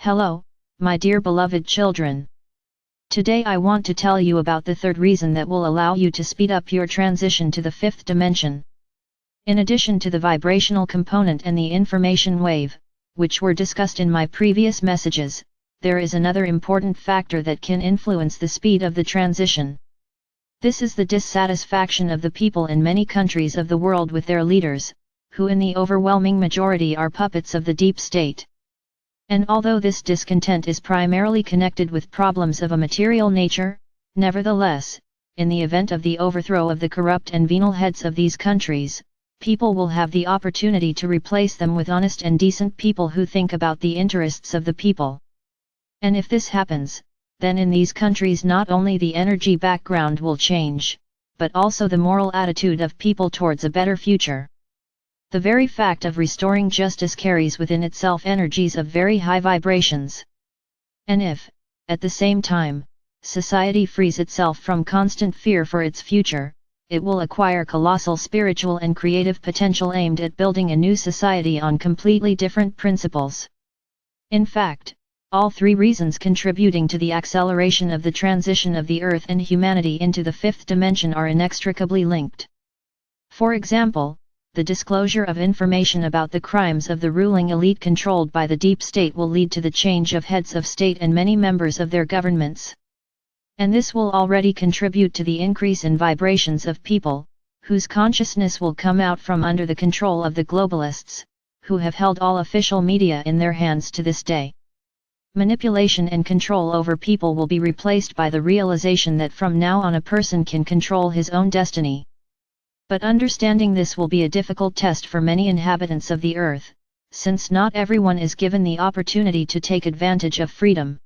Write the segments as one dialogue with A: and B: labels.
A: Hello, my dear beloved children. Today I want to tell you about the third reason that will allow you to speed up your transition to the fifth dimension. In addition to the vibrational component and the information wave, which were discussed in my previous messages, there is another important factor that can influence the speed of the transition. This is the dissatisfaction of the people in many countries of the world with their leaders, who in the overwhelming majority are puppets of the deep state. And although this discontent is primarily connected with problems of a material nature, nevertheless, in the event of the overthrow of the corrupt and venal heads of these countries, people will have the opportunity to replace them with honest and decent people who think about the interests of the people. And if this happens, then in these countries not only the energy background will change, but also the moral attitude of people towards a better future. The very fact of restoring justice carries within itself energies of very high vibrations. And if, at the same time, society frees itself from constant fear for its future, it will acquire colossal spiritual and creative potential aimed at building a new society on completely different principles. In fact, all three reasons contributing to the acceleration of the transition of the Earth and humanity into the fifth dimension are inextricably linked. For example, the disclosure of information about the crimes of the ruling elite controlled by the deep state will lead to the change of heads of state and many members of their governments. And this will already contribute to the increase in vibrations of people, whose consciousness will come out from under the control of the globalists, who have held all official media in their hands to this day. Manipulation and control over people will be replaced by the realization that from now on a person can control his own destiny. But understanding this will be a difficult test for many inhabitants of the earth, since not everyone is given the opportunity to take advantage of freedom.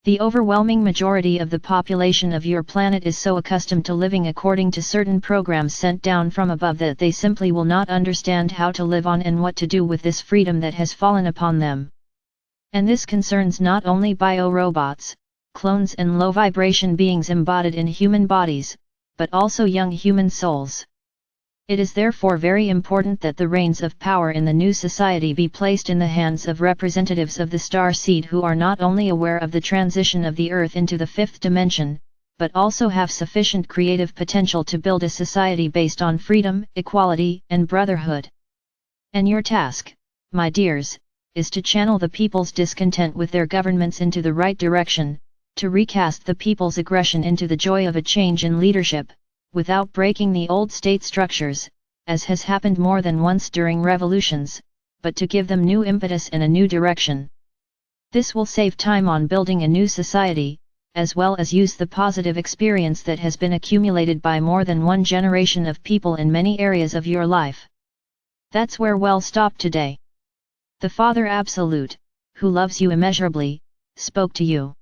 A: The overwhelming majority of the population of your planet is so accustomed to living according to certain programs sent down from above that they simply will not understand how to live on and what to do with this freedom that has fallen upon them. And this concerns not only biorobots, clones and low-vibration beings embodied in human bodies, but also young human souls. It is therefore very important that the reins of power in the new society be placed in the hands of representatives of the star seed who are not only aware of the transition of the Earth into the fifth dimension, but also have sufficient creative potential to build a society based on freedom, equality, and brotherhood. And your task, my dears, is to channel the people's discontent with their governments into the right direction, to recast the people's aggression into the joy of a change in leadership, without breaking the old state structures, as has happened more than once during revolutions, but to give them new impetus and a new direction. This will save time on building a new society, as well as use the positive experience that has been accumulated by more than one generation of people in many areas of your life. That's where we'll stop today. The Father Absolute, who loves you immeasurably, spoke to you.